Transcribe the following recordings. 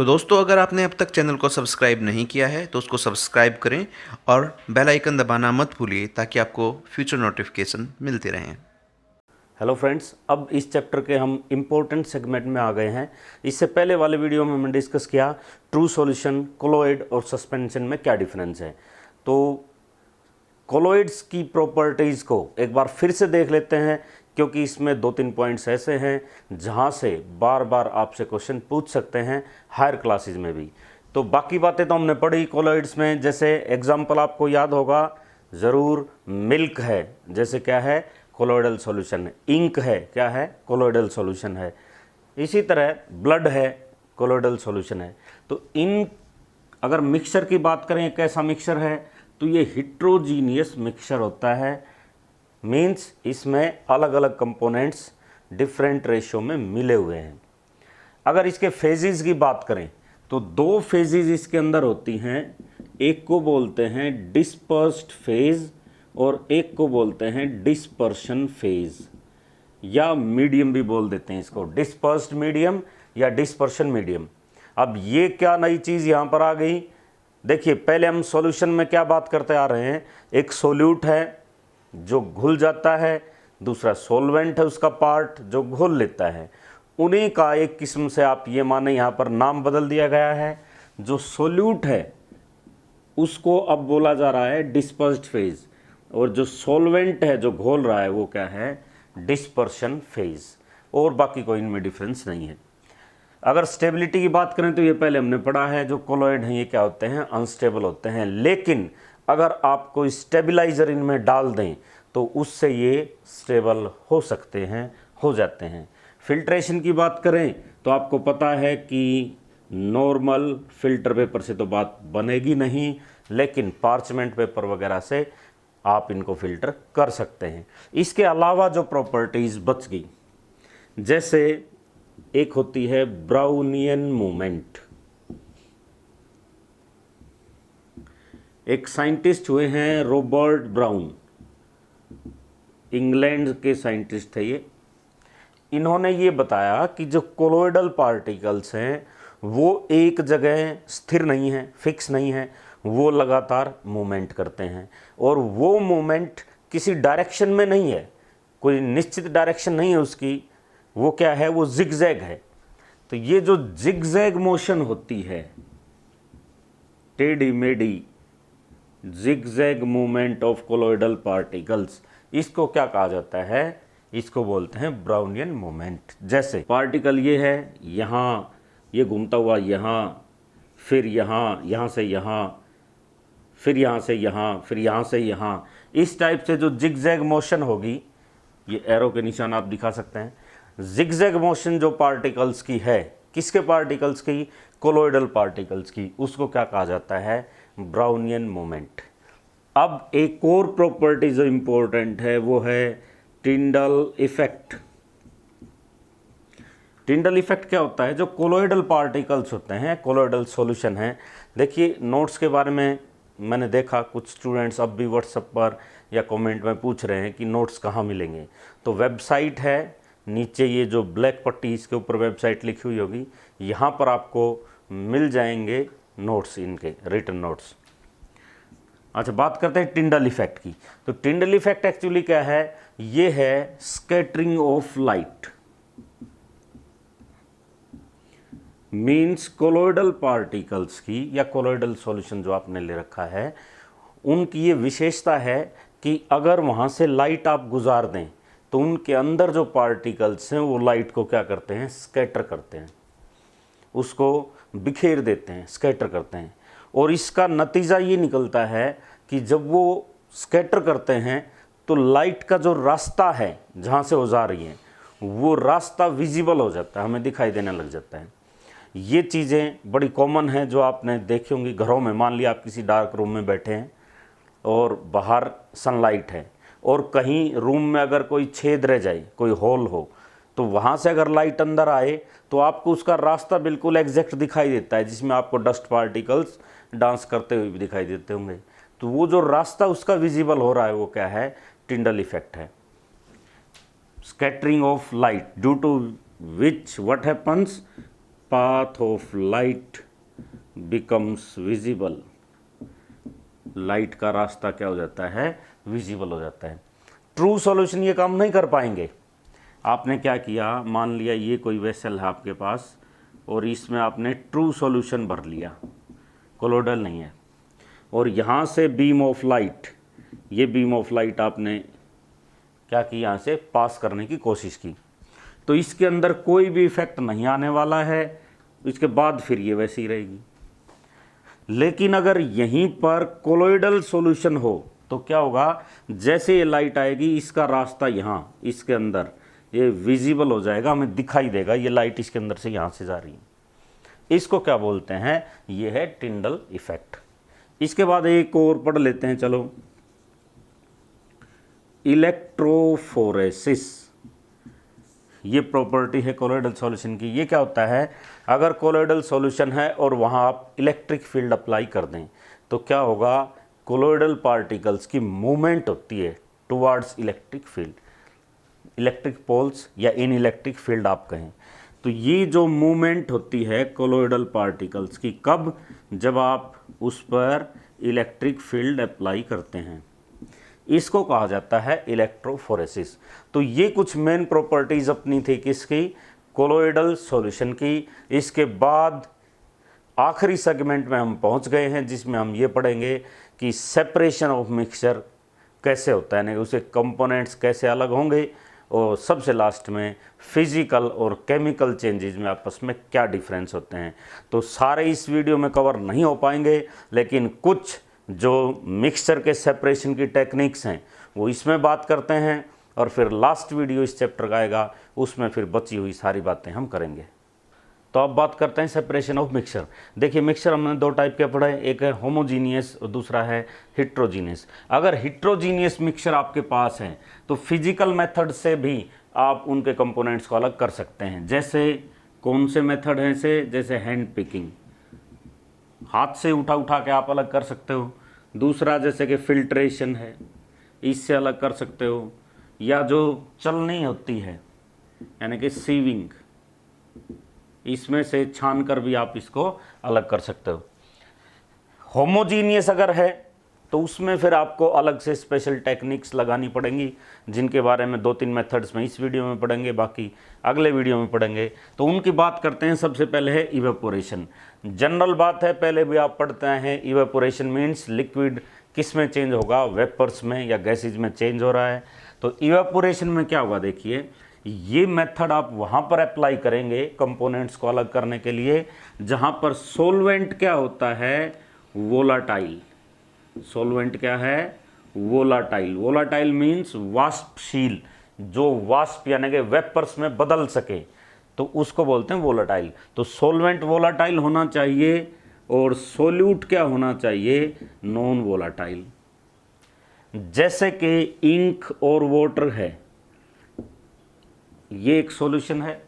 तो दोस्तों, अगर आपने अब तक चैनल को सब्सक्राइब नहीं किया है तो उसको सब्सक्राइब करें और बेल आइकन दबाना मत भूलिए ताकि आपको फ्यूचर नोटिफिकेशन मिलते रहें। हेलो फ्रेंड्स, अब इस चैप्टर के हम इम्पोर्टेंट सेगमेंट में आ गए हैं। इससे पहले वाले वीडियो में हमने डिस्कस किया ट्रू सॉल्यूशन, कोलोइड और सस्पेंशन में क्या डिफरेंस है। तो कोलोइड्स की प्रॉपर्टीज़ को एक बार फिर से देख लेते हैं, क्योंकि इसमें 2-3 पॉइंट्स ऐसे हैं जहां से बार बार आपसे क्वेश्चन पूछ सकते हैं हायर क्लासेस में भी। तो बाकी बातें तो हमने पढ़ी कोलोइड्स में, जैसे एग्जाम्पल आपको याद होगा ज़रूर, मिल्क है, जैसे क्या है, कोलोइडल सॉल्यूशन है। इंक है, क्या है, कोलोइडल सॉल्यूशन है। इसी तरह ब्लड है, कोलोइडल सॉल्यूशन है। तो इन अगर मिक्सचर की बात करें, कैसा मिक्सचर है, तो ये हिट्रोजीनियस मिक्सचर होता है। मीन्स इसमें अलग अलग कंपोनेंट्स डिफरेंट रेशियो में मिले हुए हैं। अगर इसके फेजेस की बात करें तो 2 फेजेस इसके अंदर होती हैं। एक को बोलते हैं डिस्पर्स्ड फेज और एक को बोलते हैं डिस्पर्शन फेज, या मीडियम भी बोल देते हैं इसको, डिस्पर्स्ड मीडियम या डिस्पर्शन मीडियम। अब ये क्या नई चीज़ यहाँ पर आ गई, देखिए पहले हम सॉल्यूशन में क्या बात करते आ रहे हैं, एक सोल्यूट है जो घुल जाता है, दूसरा सॉल्वेंट है उसका पार्ट जो घोल लेता है। उन्हीं का एक किस्म से आप ये माने यहाँ पर नाम बदल दिया गया है। जो सोल्यूट है उसको अब बोला जा रहा है डिस्पर्स्ड फेज, और जो सॉल्वेंट है जो घोल रहा है वो क्या है, डिस्पर्शन फेज। और बाकी कोई इनमें डिफरेंस नहीं है। अगर स्टेबिलिटी की बात करें तो ये पहले हमने पढ़ा है, जो कोलोइड हैं ये क्या होते हैं, अनस्टेबल होते हैं। लेकिन अगर आप कोई स्टेबलाइजर इनमें डाल दें तो उससे ये स्टेबल हो सकते हैं, हो जाते हैं। फिल्ट्रेशन की बात करें तो आपको पता है कि नॉर्मल फिल्टर पेपर से तो बात बनेगी नहीं, लेकिन पार्चमेंट पेपर वगैरह से आप इनको फिल्टर कर सकते हैं। इसके अलावा जो प्रॉपर्टीज़ बच गई, जैसे एक होती है ब्राउनियन मूवमेंट। एक साइंटिस्ट हुए हैं रॉबर्ट ब्राउन, इंग्लैंड के साइंटिस्ट थे ये। इन्होंने ये बताया कि जो कोलोइडल पार्टिकल्स हैं वो एक जगह स्थिर नहीं है, फिक्स नहीं है, वो लगातार मूवमेंट करते हैं। और वो मूवमेंट किसी डायरेक्शन में नहीं है, कोई निश्चित डायरेक्शन नहीं है उसकी, वो क्या है, वो जिगजैग है। तो ये जो जिगजैग मोशन होती है, टेढ़ी मेढ़ी zigzag movement of colloidal particles, इसको क्या कहा जाता है, इसको बोलते हैं ब्राउनियन मूवमेंट। जैसे पार्टिकल ये है, यहाँ ये घूमता हुआ यहाँ, फिर यहाँ, यहाँ से यहाँ, फिर यहाँ से यहाँ, फिर यहाँ से यहाँ, इस टाइप से जो जिगजैग मोशन होगी, ये एरो के निशान आप दिखा सकते हैं। जिगजैग मोशन जो पार्टिकल्स की है, किसके पार्टिकल्स की, कोलोइडल पार्टिकल्स की, उसको क्या कहा जाता है, ब्राउनियन मूवमेंट। अब एक और प्रॉपर्टी जो इंपॉर्टेंट है वो है टिंडल इफेक्ट। टिंडल इफेक्ट क्या होता है, जो कोलोइडल पार्टिकल्स होते हैं, कोलोइडल सॉल्यूशन है। देखिए नोट्स के बारे में मैंने देखा कुछ स्टूडेंट्स अब भी व्हाट्सएप पर या कमेंट में पूछ रहे हैं कि नोट्स कहाँ मिलेंगे। तो वेबसाइट है, नीचे ये जो ब्लैक पट्टी इसके ऊपर वेबसाइट लिखी हुई होगी, यहाँ पर आपको मिल जाएंगे नोट्स, इनके रिटन नोट्स। अच्छा, बात करते हैं टिंडल इफेक्ट की। तो टिंडल इफेक्ट एक्चुअली क्या है, ये है scattering of light. Means colloidal particles की या कोलोइडल सॉल्यूशन जो आपने ले रखा है, उनकी ये विशेषता है कि अगर वहाँ से लाइट आप गुजार दें तो उनके अंदर जो पार्टिकल्स हैं वो लाइट को क्या करते हैं, स्कैटर करते हैं, उसको बिखेर देते हैं, स्कैटर करते हैं। और इसका नतीजा ये निकलता है कि जब वो स्कैटर करते हैं तो लाइट का जो रास्ता है जहाँ से वो जा रही है, वो रास्ता विजिबल हो जाता है, हमें दिखाई देने लग जाता है। ये चीज़ें बड़ी कॉमन हैं जो आपने देखी होंगी घरों में। मान लिया आप किसी डार्क रूम में बैठे हैं और बाहर सनलाइट है, और कहीं रूम में अगर कोई छेद रह जाए, कोई होल हो, तो वहाँ से अगर लाइट अंदर आए तो आपको उसका रास्ता बिल्कुल एग्जैक्ट दिखाई देता है, जिसमें आपको डस्ट पार्टिकल्स डांस करते हुए भी दिखाई देते होंगे। तो वो जो रास्ता उसका विजिबल हो रहा है वो क्या है, टिंडल इफेक्ट है। Scattering of light due to which what happens, path of light becomes visible, light का रास्ता क्या हो जाता है, विजिबल हो जाता है। ट्रू सॉल्यूशन ये काम नहीं कर पाएंगे। आपने क्या किया, मान लिया ये कोई वेसल है आपके पास और इसमें आपने ट्रू सॉल्यूशन भर लिया, कोलोइडल नहीं है, और यहाँ से बीम ऑफ लाइट, ये बीम ऑफ लाइट आपने क्या की, यहाँ से पास करने की कोशिश की, तो इसके अंदर कोई भी इफेक्ट नहीं आने वाला है, इसके बाद फिर ये वैसी रहेगी। लेकिन अगर यहीं पर कोलोइडल सॉल्यूशन हो तो क्या होगा, जैसे ये लाइट आएगी इसका रास्ता यहाँ इसके अंदर ये विजिबल हो जाएगा, हमें दिखाई देगा ये लाइट इसके अंदर से यहाँ से जा रही है। इसको क्या बोलते हैं, ये है टिंडल इफेक्ट। इसके बाद एक और पढ़ लेते हैं, चलो, इलेक्ट्रोफोरेसिस, ये प्रॉपर्टी है कोलोइडल सॉल्यूशन की। ये क्या होता है, अगर कोलोइडल सॉल्यूशन है और वहाँ आप इलेक्ट्रिक फील्ड अप्लाई कर दें तो क्या होगा, कोलोइडल पार्टिकल्स की मूवमेंट होती है towards electric field, electric poles या इन इलेक्ट्रिक फील्ड आप कहें। तो ये जो मूवमेंट होती है कोलोइडल पार्टिकल्स की, कब, जब आप उस पर इलेक्ट्रिक फील्ड अप्लाई करते हैं, इसको कहा जाता है इलेक्ट्रोफोरेसिस। तो ये कुछ मेन प्रॉपर्टीज अपनी थी किसकी, कोलोइडल सॉल्यूशन की। इसके बाद आखिरी सेगमेंट में हम पहुंच गए हैं जिसमें हम ये पढ़ेंगे कि सेपरेशन ऑफ मिक्सचर कैसे होता है, यानी उसके कंपोनेंट्स कैसे अलग होंगे, और सबसे लास्ट में फिजिकल और केमिकल चेंजेस में आपस में क्या डिफरेंस होते हैं। तो सारे इस वीडियो में कवर नहीं हो पाएंगे, लेकिन कुछ जो मिक्सचर के सेपरेशन की टेक्निक्स हैं वो इसमें बात करते हैं, और फिर लास्ट वीडियो इस चैप्टर का आएगा, उसमें फिर बची हुई सारी बातें हम करेंगे। तो अब बात करते हैं सेपरेशन ऑफ मिक्सचर। देखिए, मिक्सचर हमने दो टाइप के पढ़े, एक है होमोजीनियस और दूसरा है हिट्रोजीनियस। अगर हिट्रोजीनियस मिक्सचर आपके पास है तो फिजिकल मेथड से भी आप उनके कंपोनेंट्स को अलग कर सकते हैं। जैसे कौन से मेथड हैं से, जैसे हैंड पिकिंग, हाथ से उठा उठा के आप अलग कर सकते हो। दूसरा जैसे कि फिल्ट्रेशन है, इससे अलग कर सकते हो। या जो चलनी होती है यानी कि सीविंग, इसमें से छान कर भी आप इसको अलग कर सकते हो। होमोजीनियस अगर है तो उसमें फिर आपको अलग से स्पेशल टेक्निक्स लगानी पड़ेंगी, जिनके बारे में 2-3 मेथड्स में इस वीडियो में पढ़ेंगे, बाकी अगले वीडियो में पढ़ेंगे। तो उनकी बात करते हैं। सबसे पहले है इवेपोरेशन। जनरल बात है, पहले भी आप पढ़ते हैं, इवेपोरेशन मीन्स लिक्विड किस में चेंज होगा, वेपर्स में या गैसेज में चेंज हो रहा है। तो इवेपोरेशन में क्या होगा, देखिए ये मेथड आप वहाँ पर अप्लाई करेंगे कंपोनेंट्स को अलग करने के लिए जहाँ पर सोलवेंट क्या होता है, वोलाटाइल। सोलवेंट क्या है, वोलाटाइल। वोलाटाइल मीन्स वाष्पशील, जो वाष्प यानी कि वेपर्स में बदल सके, तो उसको बोलते हैं वोलाटाइल। तो सोलवेंट वोलाटाइल होना चाहिए और सोल्यूट क्या होना चाहिए, नॉन वोलाटाइल। जैसे कि इंक और वाटर है, ये एक सॉल्यूशन है,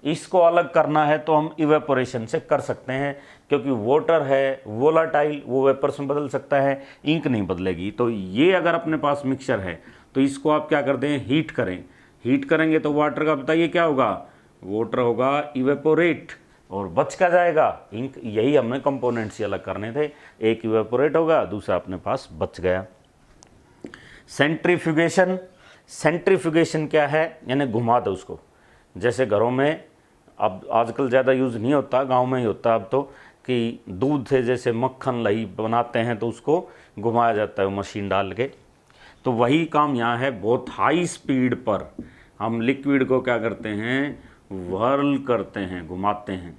इसको अलग करना है तो हम इवेपोरेशन से कर सकते हैं, क्योंकि वाटर है वोलाटाइल, वो वेपर्स में बदल सकता है, इंक नहीं बदलेगी। तो ये अगर अपने पास मिक्सचर है तो इसको आप क्या कर दें, हीट करें। हीट करेंगे तो वाटर का बताइए क्या होगा, वाटर होगा इवेपोरेट, और बच क्या जाएगा, इंक। यही हमें कंपोनेंट्स से अलग करने थे, एक इवेपोरेट होगा, दूसरा अपने पास बच गया। सेंट्रीफ्यूगेशन। सेंट्रीफ्यूगेशन क्या है, यानी घुमा दो उसको। जैसे घरों में अब आजकल ज़्यादा यूज़ नहीं होता, गांव में ही होता अब तो, कि दूध से जैसे मक्खन लही बनाते हैं तो उसको घुमाया जाता है मशीन डाल के। तो वही काम यहाँ है, बहुत हाई स्पीड पर हम लिक्विड को क्या करते हैं, व्हर्ल करते हैं, घुमाते हैं।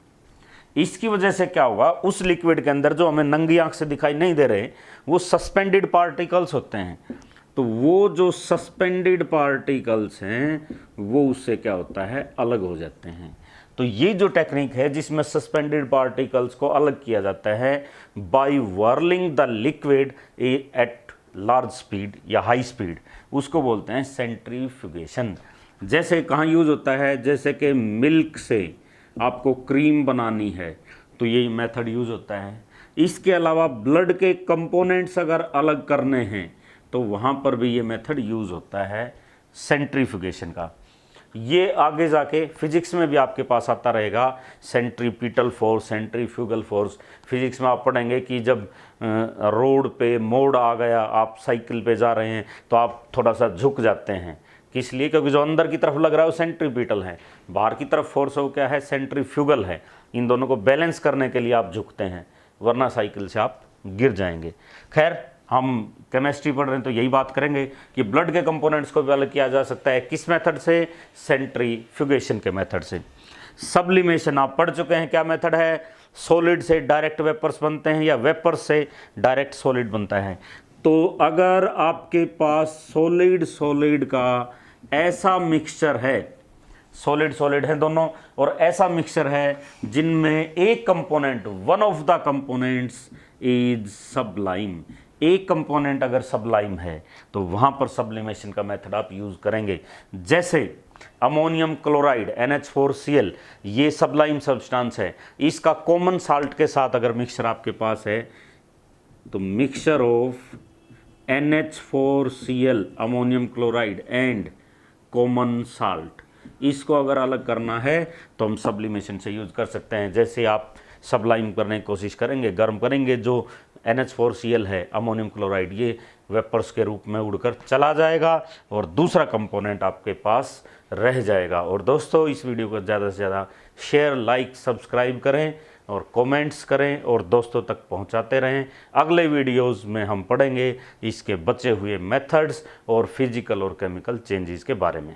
इसकी वजह से क्या होगा, उस लिक्विड के अंदर जो हमें नंगी आंख से दिखाई नहीं दे रहे, वो सस्पेंडेड पार्टिकल्स होते हैं। तो वो जो सस्पेंडेड पार्टिकल्स हैं वो उससे क्या होता है, अलग हो जाते हैं। तो ये जो टेक्निक है जिसमें सस्पेंडेड पार्टिकल्स को अलग किया जाता है by whirling the liquid at large speed या हाई स्पीड, उसको बोलते हैं सेंट्रीफ्यूगेशन। जैसे कहाँ यूज़ होता है, जैसे कि मिल्क से आपको क्रीम बनानी है तो यही मेथड यूज़ होता है। इसके अलावा ब्लड के कंपोनेंट्स अगर अलग करने हैं तो वहाँ पर भी ये मेथड यूज़ होता है सेंट्रीफ्यूगेशन का। ये आगे जाके फिजिक्स में भी आपके पास आता रहेगा, centripetal force, centrifugal force. Physics में आप पढ़ेंगे कि जब रोड पे मोड़ आ गया, आप साइकिल पे जा रहे हैं तो आप थोड़ा सा झुक जाते हैं, किस लिए? क्योंकि जो अंदर की तरफ लग रहा है वो सेंट्रीपिटल है, बाहर की तरफ फोर्स वो क्या है, सेंट्रीफ्यूगल है। इन दोनों को बैलेंस करने के लिए आप झुकते हैं, वरना साइकिल से आप गिर जाएंगे। खैर, हम केमिस्ट्री पढ़ रहे हैं तो यही बात करेंगे कि ब्लड के कंपोनेंट्स को भी अलग किया जा सकता है। किस मेथड से? सेंट्रीफ्यूगेशन के मेथड से। सब्लिमेशन आप पढ़ चुके हैं, क्या मेथड है? सॉलिड से डायरेक्ट वेपर्स बनते हैं या वेपर्स से डायरेक्ट सॉलिड बनता है। तो अगर आपके पास सॉलिड का ऐसा मिक्सचर है, सॉलिड है दोनों, और ऐसा मिक्सचर है जिनमें एक component, one of the components is Sublime, एक कंपोनेंट अगर सबलाइम है तो वहां पर सब्लिमेशन का मेथड आप यूज करेंगे। जैसे अमोनियम क्लोराइड NH4Cl, ये सबलाइम सब्सटेंस है, इसका कॉमन साल्ट के साथ अगर मिक्सचर आपके पास है तो mixture of NH4Cl ammonium chloride and common salt, इसको अगर अलग करना है तो हम सब्लिमेशन से यूज कर सकते हैं। जैसे आप सबलाइम करने की कोशिश करेंगे, गर्म करेंगे, जो NH4Cl है अमोनियम क्लोराइड, ये वेपर्स के रूप में उड़कर चला जाएगा और दूसरा कंपोनेंट आपके पास रह जाएगा। और दोस्तों, इस वीडियो को ज़्यादा से ज़्यादा शेयर, लाइक, सब्सक्राइब करें और कमेंट्स करें और दोस्तों तक पहुंचाते रहें। अगले वीडियोस में हम पढ़ेंगे इसके बचे हुए मेथड्स और फिजिकल और केमिकल चेंजेस के बारे में।